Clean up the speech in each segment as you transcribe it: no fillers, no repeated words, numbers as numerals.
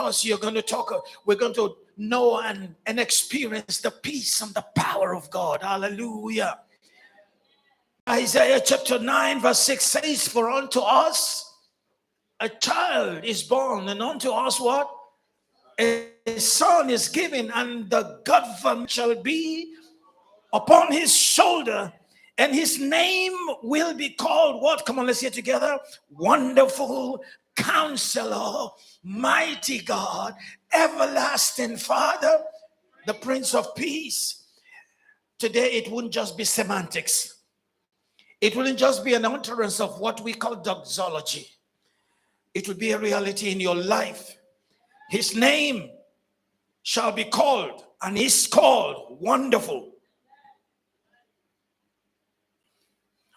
because we're going to know and experience the peace and the power of God. Hallelujah. Isaiah chapter 9 verse 6 says, for unto us a child is born, and unto us what? A son is given, and the government shall be upon his shoulder, and his name will be called what? Come on, let's hear together. Wonderful Counselor, Mighty God, Everlasting Father, the Prince of Peace. Today it wouldn't just be semantics. It wouldn't just be an utterance of what we call doxology. It will be a reality in your life. His name shall be called, and is called Wonderful.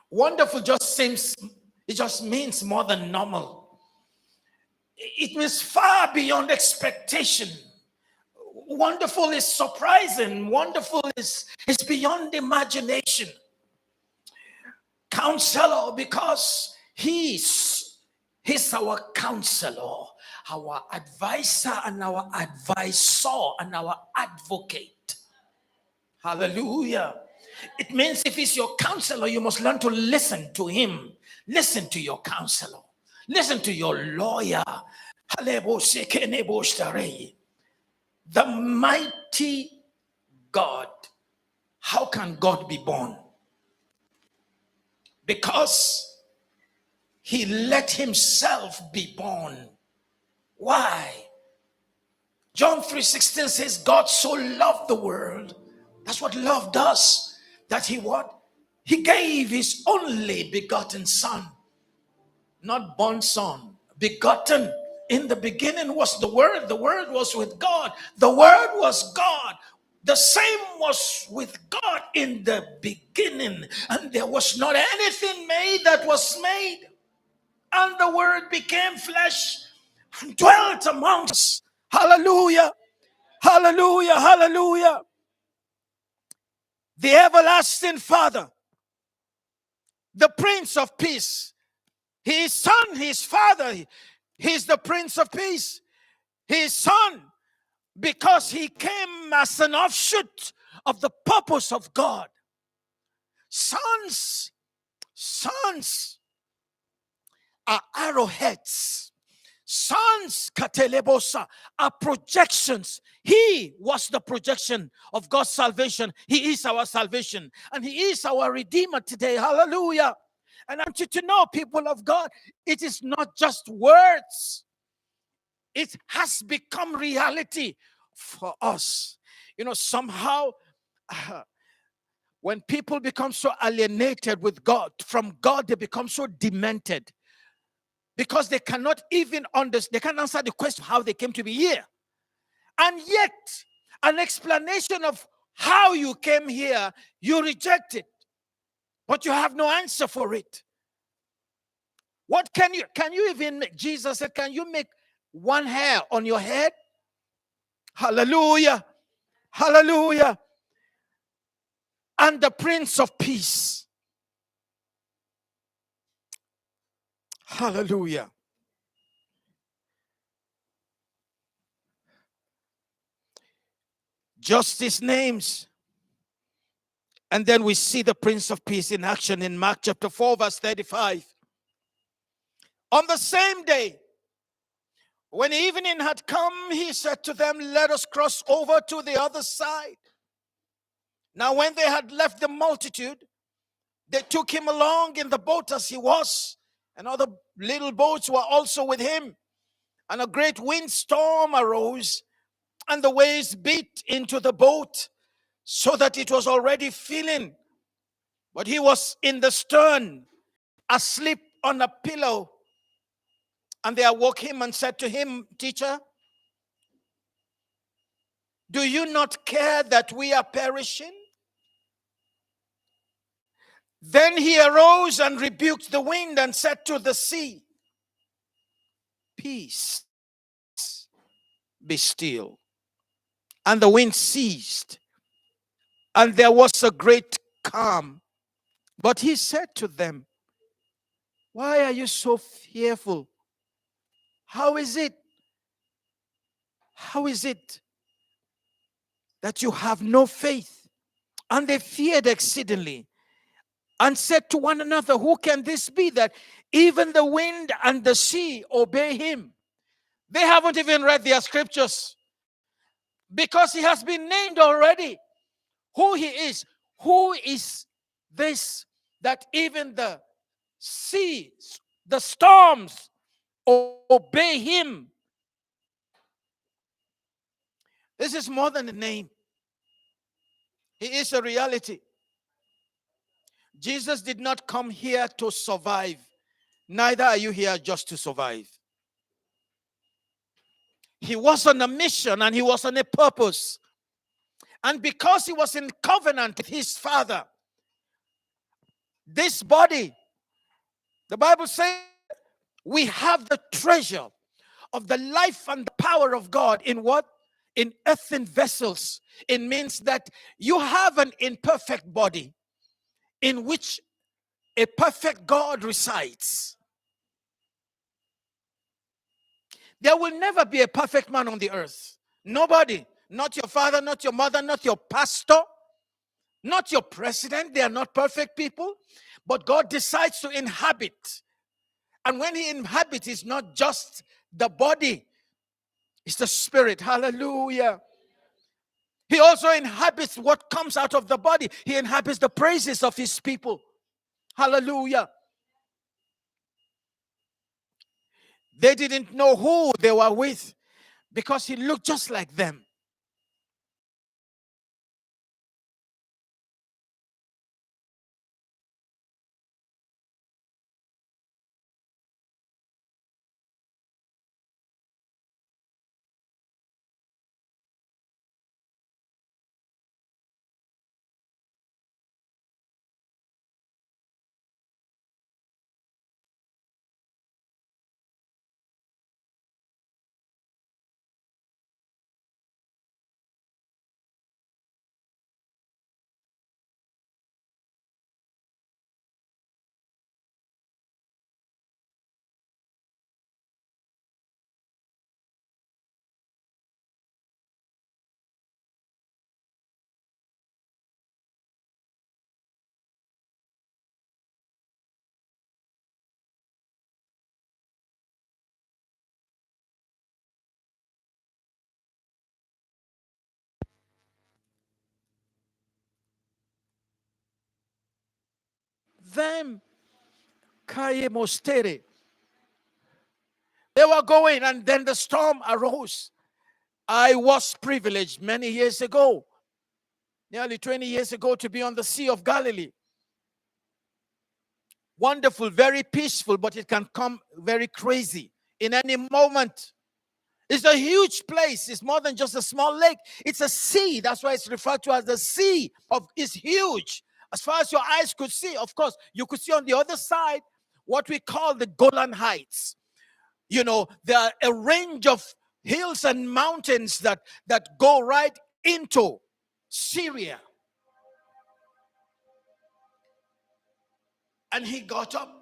Wonderful just means more than normal. It means far beyond expectation. Wonderful is surprising. Wonderful is beyond imagination. Counselor, because he's our counselor, our advisor, and our advisor, and our advocate. Hallelujah. It means if he's your counselor, you must learn to listen to him. Listen to your counselor. Listen to your lawyer. The mighty God. How can God be born? Because he let himself be born. Why? John 3:16 says, God so loved the world. That's what love does. That he what? He gave his only begotten son. Not born son. Begotten. In the beginning was the Word. The Word was with God. The Word was God. The same was with God in the beginning. And there was not anything made that was made. And the Word became flesh and dwelt among us. Hallelujah. Hallelujah. Hallelujah. The everlasting Father, the Prince of Peace, his Son, his Father, he's the Prince of Peace. His Son, because he came as an offshoot of the purpose of God. Sons are arrowheads. Sons, katelebosa, are projections. He was the projection of God's salvation. He is our salvation. And he is our Redeemer today. Hallelujah. And I want you to know, people of God, it is not just words. It has become reality for us. You know, somehow, when people become so alienated with God, from God, they become so demented. Because they cannot even understand, they can't answer the question how they came to be here. And yet, an explanation of how you came here, you reject it. But you have no answer for it. What can you even make? Jesus said, can you make one hair on your head? Hallelujah. Hallelujah. And the Prince of Peace. Hallelujah. Just his names. And then we see the Prince of Peace in action in Mark chapter 4 verse 35. On the same day, when evening had come, he said to them, let us cross over to the other side. Now when they had left the multitude, they took him along in the boat as he was, and other little boats were also with him. And a great windstorm arose, and the waves beat into the boat, so that it was already filling. But he was in the stern, asleep on a pillow. And they awoke him and said to him, Teacher, do you not care that we are perishing? Then he arose and rebuked the wind and said to the sea, Peace, be still. And the wind ceased, and there was a great calm. But he said to them, why are you so fearful? How is it how is it that you have no faith? And they feared exceedingly and said to one another, who can this be that even the wind and the sea obey him? They haven't even read their scriptures because he has been named already who he is. Who is this that even the seas, the storms obey him? This is more than a name. He is a reality. Jesus did not come here to survive. Neither are you here just to survive. He was on a mission and he was on a purpose. And because he was in covenant with his Father, this body, the Bible says, we have the treasure of the life and the power of God in what? In earthen vessels. It means that you have an imperfect body in which a perfect God resides. There will never be a perfect man on the earth. Nobody. Not your father, not your mother, not your pastor, not your president. They are not perfect people. But God decides to inhabit. And when he inhabits, it's not just the body, it's the spirit. Hallelujah. He also inhabits what comes out of the body. He inhabits the praises of his people. Hallelujah. They didn't know who they were with because he looked just like them. Them, Kaye Mostere. They were going, and then the storm arose. I was privileged many years ago, nearly 20 years ago, to be on the Sea of Galilee. Wonderful, very peaceful, but it can come very crazy in any moment. It's a huge place. It's more than just a small lake. It's a sea. That's why it's referred to as the sea of. It's huge. As far as your eyes could see, of course, you could see on the other side what we call the Golan Heights. You know, there are a range of hills and mountains that go right into Syria. And he got up